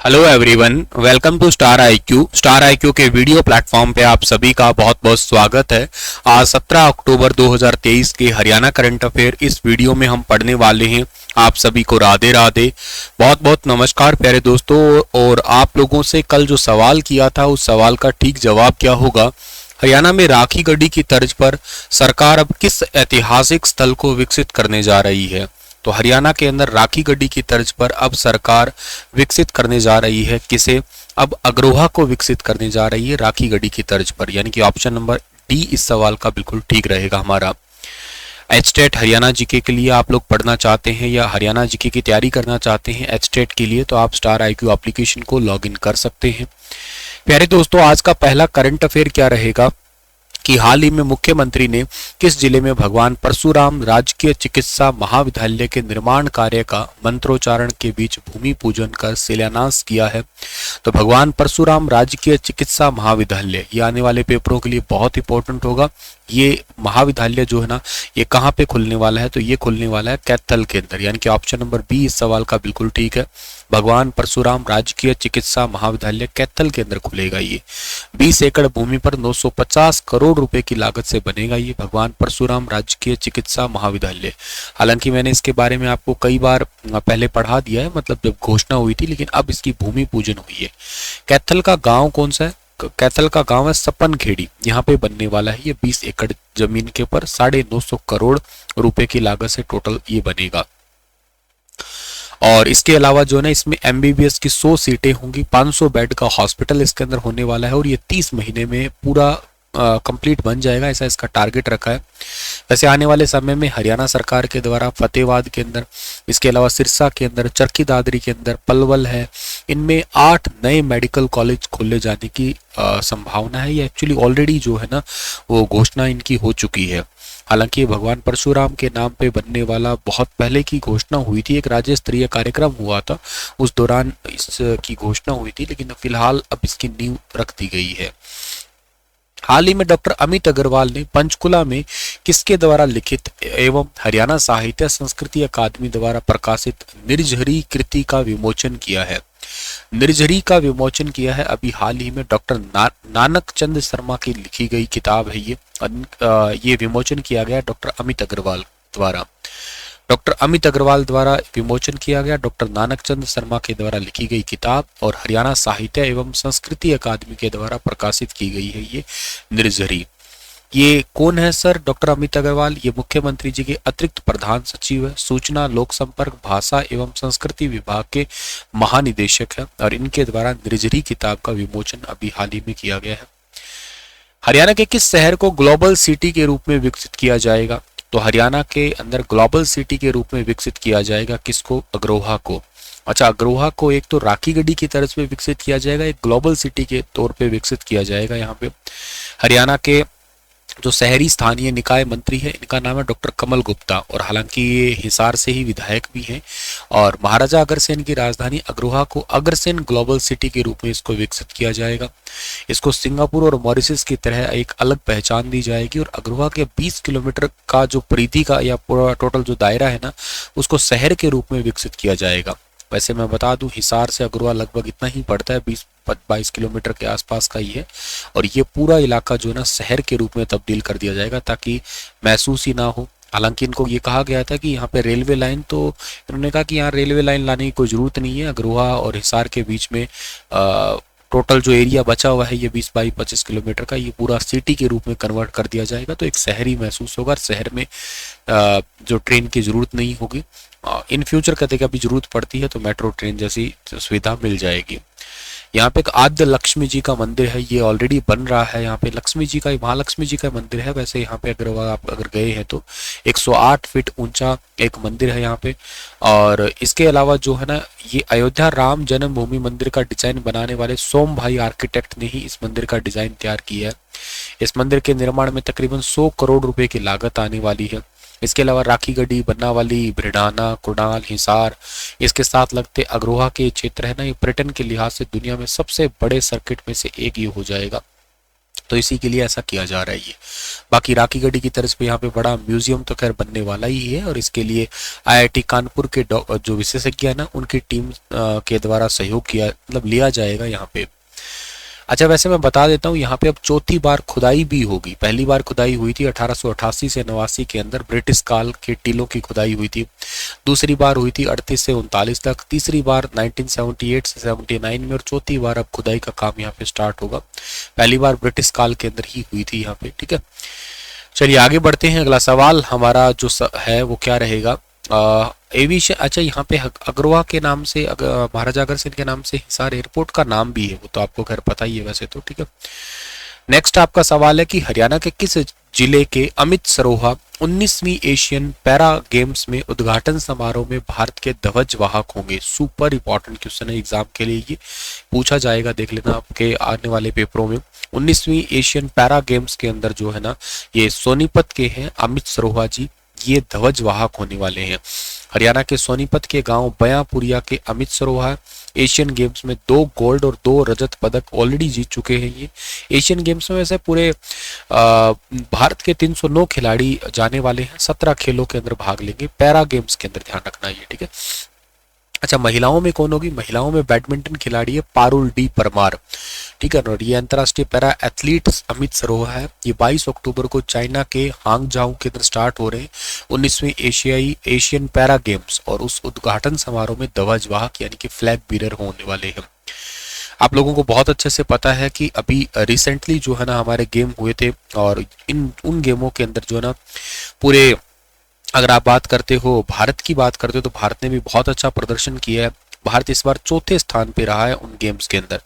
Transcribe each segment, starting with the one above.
Hello everyone, welcome to star IQ. Star IQ के video platform पे आप सभी का बहुत बहुत स्वागत है। आज 17 अक्टूबर 2023 के हरियाणा करंट अफेयर इस वीडियो में हम पढ़ने वाले हैं। आप सभी को राधे राधे, बहुत बहुत नमस्कार प्यारे दोस्तों। और आप लोगों से कल जो सवाल किया था उस सवाल का ठीक जवाब क्या होगा। हरियाणा में राखी गढ़ी की तर्ज पर सरकार अब किस ऐतिहासिक स्थल को विकसित करने जा रही है। तो हरियाणा के अंदर राखी गढ़ी की तर्ज पर अब सरकार विकसित करने जा रही है किसे? अब अग्रोहा को विकसित करने जा रही है राखी गढ़ी की तर्ज पर, यानी कि ऑप्शन नंबर डी इस सवाल का बिल्कुल ठीक रहेगा हमारा। एचटेट हरियाणा जीके के लिए आप लोग पढ़ना चाहते हैं या हरियाणा जीके की तैयारी करना चाहते हैं एचटेट के लिए, तो आप स्टार आईक्यू एप्लीकेशन को लॉग इन कर सकते हैं। प्यारे दोस्तों, आज का पहला करंट अफेयर क्या रहेगा कि हाल ही में मुख्यमंत्री ने किस जिले में भगवान परशुराम राजकीय चिकित्सा महाविद्यालय के निर्माण कार्य का मंत्रोच्चारण के बीच भूमि पूजन कर शिलान्यास किया है। तो भगवान परशुराम राजकीय चिकित्सा महाविद्यालय ये आने वाले पेपरों के लिए बहुत इंपॉर्टेंट होगा। ये महाविद्यालय जो है ना, ये कहाँ पे खुलने वाला है? तो ये खुलने वाला है कैथल के अंदर, यानी कि ऑप्शन नंबर बी इस सवाल का बिल्कुल ठीक है। भगवान परशुराम राजकीय चिकित्सा महाविद्यालय कैथल के अंदर खुलेगा। ये 20 एकड़ भूमि पर 950 करोड़ रुपए की लागत से बनेगा ये भगवान परशुराम राजकीय चिकित्सा महाविद्यालय। हालांकि मैंने इसके बारे में आपको कई बार पहले पढ़ा दिया है, मतलब जब घोषणा हुई थी, लेकिन अब इसकी भूमि पूजन हुई है। कैथल का गांव कौन सा है? कैथल का गांव है सपन खेड़ी, यहाँ पे बनने वाला है ये 20 एकड़ जमीन के ऊपर 950 करोड़ रुपए की लागत से टोटल ये बनेगा। और इसके अलावा जो है ना, इसमें एमबीबीएस की 100 सीटें होंगी, 500 बेड का हॉस्पिटल इसके अंदर होने वाला है और ये 30 महीने में पूरा कंप्लीट बन जाएगा, ऐसा इसका टारगेट रखा है। वैसे आने वाले समय में हरियाणा सरकार के द्वारा फतेहाबाद के अंदर, इसके अलावा सिरसा के अंदर, चरखी दादरी के अंदर, पलवल है, इनमें 8 नए मेडिकल कॉलेज खोले जाने की संभावना है। ये एक्चुअली ऑलरेडी जो है ना वो घोषणा इनकी हो चुकी है। हालांकि भगवान परशुराम के नाम पे बनने वाला बहुत पहले की घोषणा हुई थी, एक राज्य स्तरीय कार्यक्रम हुआ था, उस दौरान इसकी घोषणा हुई थी, लेकिन फिलहाल अब इसकी नींव रख दी गई है। हाल ही में डॉक्टर अमित अग्रवाल ने पंचकुला में किसके द्वारा लिखित एवं हरियाणा साहित्य संस्कृति अकादमी द्वारा प्रकाशित निर्झरी कृति का विमोचन किया है। निर्झरी का विमोचन किया है अभी हाल ही में डॉक्टर नानक चंद शर्मा की लिखी गई किताब है ये विमोचन किया गया डॉक्टर अमित अग्रवाल द्वारा। डॉक्टर अमित अग्रवाल द्वारा विमोचन किया गया डॉक्टर नानक चंद शर्मा के द्वारा लिखी गई किताब और हरियाणा साहित्य एवं संस्कृति अकादमी के द्वारा प्रकाशित की गई है ये निर्झरी। ये कौन है सर? डॉक्टर अमित अग्रवाल ये मुख्यमंत्री जी के अतिरिक्त प्रधान सचिव है, सूचना लोक संपर्क भाषा एवं संस्कृति विभाग के महानिदेशक है और इनके द्वारा निर्झरी किताब का विमोचन अभी हाल ही में किया गया है। हरियाणा के किस शहर को ग्लोबल सिटी के रूप में विकसित किया जाएगा? तो हरियाणा के अंदर ग्लोबल सिटी के रूप में विकसित किया जाएगा किसको? अग्रोहा को। अच्छा, अग्रोहा को एक तो राखी गढ़ी की तरफ पे विकसित किया जाएगा, एक ग्लोबल सिटी के तौर पे विकसित किया जाएगा। यहाँ पे हरियाणा के जो शहरी स्थानीय निकाय मंत्री है इनका नाम है डॉक्टर कमल गुप्ता और हालांकि ये हिसार से ही विधायक भी हैं और महाराजा अग्रसेन की राजधानी अग्रोहा को अग्रसेन ग्लोबल सिटी के रूप में इसको विकसित किया जाएगा। इसको सिंगापुर और मॉरिशस की तरह एक अलग पहचान दी जाएगी और अग्रोहा के 20 किलोमीटर का जो परिधि का या पूरा टोटल जो दायरा है ना, उसको शहर के रूप में विकसित किया जाएगा। वैसे मैं बता दूं, हिसार से अग्रोहा लगभग इतना ही पड़ता है, 20-22 किलोमीटर के आसपास का ही है और ये पूरा इलाका जो है ना शहर के रूप में तब्दील कर दिया जाएगा ताकि महसूस ही ना हो। हालांकि इनको ये कहा गया था कि यहाँ पे रेलवे लाइन, तो इन्होंने कहा कि यहाँ रेलवे लाइन लाने की कोई ज़रूरत नहीं है। अग्रोहा और हिसार के बीच में टोटल जो एरिया बचा हुआ है ये 20-22-25 किलोमीटर का, ये पूरा सिटी के रूप में कन्वर्ट कर दिया जाएगा, तो एक शहरी महसूस होगा। शहर में जो ट्रेन की ज़रूरत नहीं होगी। इन फ्यूचर कभी कभी जरूरत पड़ती है तो मेट्रो ट्रेन जैसी सुविधा मिल जाएगी। यहाँ पे एक आद्य लक्ष्मी जी का मंदिर है, ये ऑलरेडी बन रहा है। यहाँ पे लक्ष्मी जी का, महालक्ष्मी जी का मंदिर है। वैसे यहाँ पे अगर आप गए हैं तो 108 फीट ऊंचा एक मंदिर है यहाँ पे। और इसके अलावा जो है ना, ये अयोध्या राम जन्मभूमि मंदिर का डिजाइन बनाने वाले सोम भाई आर्किटेक्ट ने ही इस मंदिर का डिजाइन तैयार किया है। इस मंदिर के निर्माण में तकरीबन 100 करोड़ रुपए की लागत आने वाली है। इसके अलावा राखी गढ़ी, बन्नावाली, ब्रिडाना, कुणाल, हिसार, इसके साथ लगते अग्रोहा के क्षेत्र है ना, ये पर्यटन के लिहाज से दुनिया में सबसे बड़े सर्किट में से एक ये हो जाएगा। तो इसी के लिए ऐसा किया जा रहा है ये। बाकी राखी गढ़ी की तरफ पे यहाँ पे बड़ा म्यूजियम तो खैर बनने वाला ही है, और इसके लिए आईआईटी कानपुर के जो विशेषज्ञ है ना, उनकी टीम के द्वारा सहयोग किया, मतलब लिया जाएगा यहाँ पे। अच्छा, वैसे मैं बता देता हूँ यहाँ पे अब चौथी बार खुदाई भी होगी। पहली बार खुदाई हुई थी 1888 से 89 के अंदर, ब्रिटिश काल के टीलों की खुदाई हुई थी। दूसरी बार हुई थी 38 से 39 तक, तीसरी बार 1978 से 79 में, और चौथी बार अब खुदाई का काम यहाँ पे स्टार्ट होगा। पहली बार ब्रिटिश काल के अंदर ही हुई थी यहाँ पे, ठीक है। चलिए आगे बढ़ते हैं। अगला सवाल हमारा जो है वो क्या रहेगा, एविएशन। अच्छा, यहाँ पे अग्रवा के नाम से, महाराजा अग्रसेन सिंह के नाम से हिसार एयरपोर्ट का नाम भी है, वो तो आपको खैर पता ही है वैसे तो, ठीक है। नेक्स्ट आपका सवाल है कि हरियाणा के किस जिले के अमित सरोहा 19वीं एशियन पैरा गेम्स में उद्घाटन समारोह में भारत के ध्वज वाहक होंगे। सुपर इंपॉर्टेंट क्वेश्चन है, एग्जाम के लिए ये पूछा जाएगा, देख लेना आपके आने वाले पेपरों में। 19वीं एशियन पैरा गेम्स के अंदर जो है ना, ये सोनीपत के हैं अमित सरोहा जी, ये ध्वज वाहक होने वाले हैं। हरियाणा के सोनीपत के गांव बयापुरिया के अमित सरोहा एशियन गेम्स में 2 गोल्ड और 2 रजत पदक ऑलरेडी जीत चुके हैं। ये एशियन गेम्स में वैसे पूरे भारत के 309 खिलाड़ी जाने वाले हैं, 17 खेलों के अंदर भाग लेंगे। पैरा गेम्स के अंदर ध्यान रखना ये, ठीक है। अच्छा, महिलाओं में कौन होगी? महिलाओं में बैडमिंटन खिलाड़ी है पारुल डी परमार, ठीक है। और ये अंतर्राष्ट्रीय पैरा एथलीट अमित सरोहा है। ये 22 अक्टूबर को चाइना के हांगझाऊ के अंदर स्टार्ट हो रहे हैं 19वीं एशियन पैरा गेम्स, और उस उद्घाटन समारोह में ध्वजवाहक यानी कि फ्लैग बीरर होने वाले हैं। आप लोगों को बहुत अच्छे से पता है कि अभी रिसेंटली जो है ना हमारे गेम हुए थे, और उन गेमों के अंदर जो है ना पूरे, अगर आप बात करते हो भारत की बात करते हो तो भारत ने भी बहुत अच्छा प्रदर्शन किया है। भारत इस बार चौथे स्थान पे रहा है उन गेम्स के अंदर,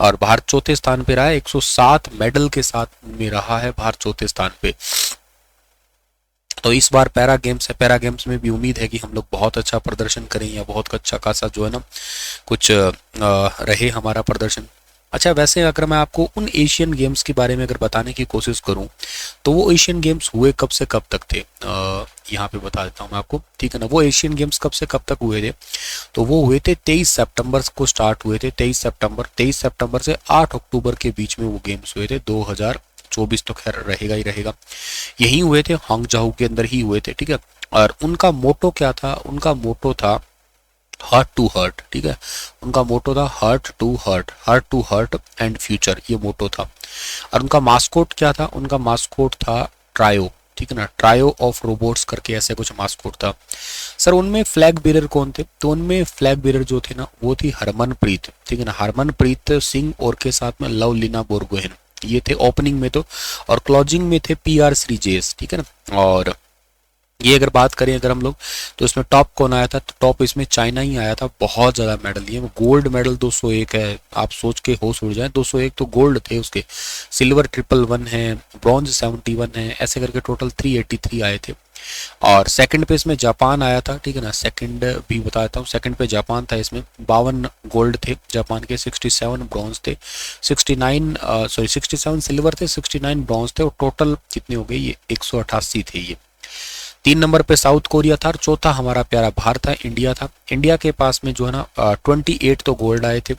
और भारत चौथे स्थान पे रहा है, 107 मेडल के साथ में रहा है भारत चौथे स्थान पे। तो इस बार पैरा गेम्स है, पैरा गेम्स में भी उम्मीद है कि हम लोग बहुत अच्छा प्रदर्शन करें, या बहुत अच्छा खासा जो है ना कुछ रहे हमारा प्रदर्शन। अच्छा, वैसे अगर मैं आपको उन एशियन गेम्स के बारे में अगर बताने की कोशिश करूं तो वो एशियन गेम्स हुए कब से कब तक थे, यहाँ पे बता देता हूँ मैं आपको, ठीक है ना। वो एशियन गेम्स कब से कब तक हुए थे, तो वो हुए थे 23 सितंबर को स्टार्ट हुए थे। 23 सितंबर से 8 अक्टूबर के बीच में वो गेम्स हुए थे। 2024 तो खैर रहेगा ही रहेगा, यही हुए थे, हांगझाऊ के अंदर ही हुए थे, ठीक है। और उनका मोटो क्या था? उनका मोटो था हार्ट टू हर्ट, ठीक है। उनका मोटो था heart to hurt and future, ये मोटो था। और उनका मास्कोट क्या था? उनका मास्कोट था ट्रायो, ठीक है ना, ट्रायो ऑफ रोबोट्स करके ऐसे कुछ मास्कोट था। सर उनमें फ्लैग बीरर कौन थे? तो उनमें फ्लैग बीरर जो थे ना वो थी हरमनप्रीत, ठीक है ना, हरमनप्रीत सिंह, और के साथ में लवलीना बोरगोहेन, ये थे ओपनिंग में तो, और क्लोजिंग में थे PR श्रीजेश, ठीक है ना। और ये अगर बात करें अगर हम लोग तो इसमें टॉप कौन आया था? तो टॉप इसमें चाइना ही आया था, बहुत ज्यादा मेडल लिए। गोल्ड मेडल 201 है, आप सोच के होश उड़ जाए, 201 तो गोल्ड थे उसके, सिल्वर 111 है, ब्रॉन्ज 71 है, ऐसे करके टोटल 383 आए थे। और सेकंड पे इसमें जापान आया था, ठीक है ना, सेकंड भी बताता हूँ, सेकंड पे जापान था, इसमें 52 गोल्ड थे जापान के, 67 ब्रॉन्ज थे, 67 सिल्वर थे, 69 ब्रॉन्ज थे, और टोटल कितने हो गए? ये 188 थे ये। 3 नंबर पे साउथ कोरिया था, और चौथा हमारा प्यारा भारत था, इंडिया था। इंडिया के पास में जो है ना 28 तो गोल्ड आए थे,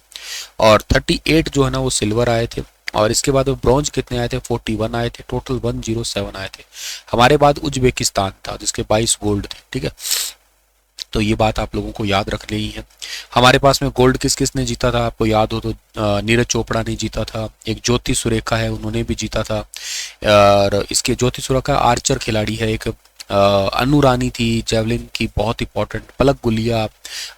और 38 जो है ना वो सिल्वर आए थे, और इसके बाद ब्रॉन्ज कितने आए थे? 41 आए थे, टोटल 107 आए थे। हमारे बाद उज्बेकिस्तान था जिसके 22 गोल्ड थे, ठीक है। तो ये बात आप लोगों को याद रखनी ही है। हमारे पास में गोल्ड किस किस ने जीता था? आपको याद हो तो नीरज चोपड़ा ने जीता था, एक ज्योति सुरेखा है उन्होंने भी जीता था, और इसके ज्योति सुरेखा आर्चर खिलाड़ी है एक, अनुरानी थी जेवलिन की बहुत इंपॉर्टेंट, पलक गुलिया,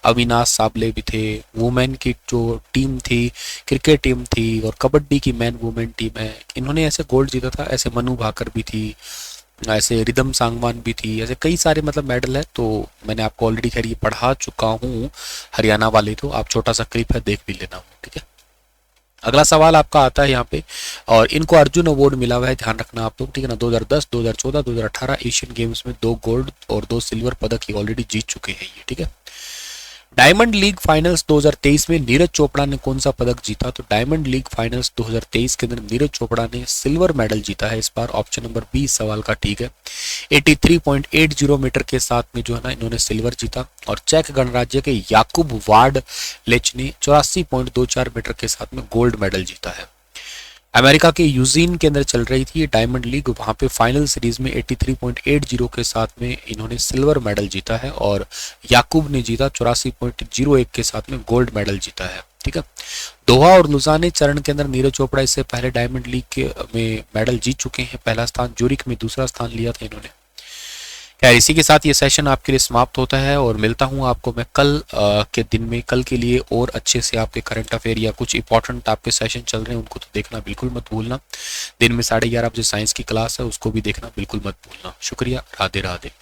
अविनाश साबले भी थे। वुमेन की जो टीम थी, क्रिकेट टीम थी, और कबड्डी की मैन वुमेन टीम है, इन्होंने ऐसे गोल्ड जीता था। ऐसे मनु भाकर भी थी, ऐसे रिदम सांगवान भी थी, ऐसे कई सारे मतलब मेडल है। तो मैंने आपको ऑलरेडी खैर ये पढ़ा चुका हूँ हरियाणा वाले, तो आप छोटा सा क्लिप है देख भी लेना, ठीक है। अगला सवाल आपका आता है यहाँ पे, और इनको अर्जुन अवार्ड मिला हुआ है, ध्यान रखना आप लोग, ठीक है ना। 2010, 2014, 2018 एशियन गेम्स में 2 गोल्ड और 2 सिल्वर पदक ये ऑलरेडी जीत चुके हैं ये, ठीक है। डायमंड लीग फाइनल्स 2023 में नीरज चोपड़ा ने कौन सा पदक जीता? तो डायमंड लीग फाइनल्स 2023 के अंदर नीरज चोपड़ा ने सिल्वर मेडल जीता है इस बार। ऑप्शन नंबर 20 सवाल का ठीक है। 83.80 मीटर के साथ में जो है ना इन्होंने सिल्वर जीता, और चेक गणराज्य के याकूब वार्ड लेच ने 84.24 मीटर के साथ में गोल्ड मेडल जीता है। अमेरिका के यूजीन के अंदर चल रही थी ये डायमंड लीग, वहाँ पे फाइनल सीरीज में 83.80 के साथ में इन्होंने सिल्वर मेडल जीता है और याकूब ने जीता 84.01 के साथ में गोल्ड मेडल जीता है। ठीक है, दोहा और लुजाने चरण के अंदर नीरज चोपड़ा इससे पहले डायमंड लीग के में मेडल जीत चुके हैं। पहला स्थान, ज्यूरिख में दूसरा स्थान लिया था इन्होंने। खैर, इसी के साथ ये सेशन आपके लिए समाप्त होता है और मिलता हूँ आपको मैं कल के दिन में, कल के लिए और अच्छे से आपके करंट अफेयर या कुछ इंपॉर्टेंट आपके सेशन चल रहे हैं उनको तो देखना बिल्कुल मत भूलना। दिन में 11:30 बजे साइंस की क्लास है, उसको भी देखना बिल्कुल मत भूलना। शुक्रिया, राधे राधे।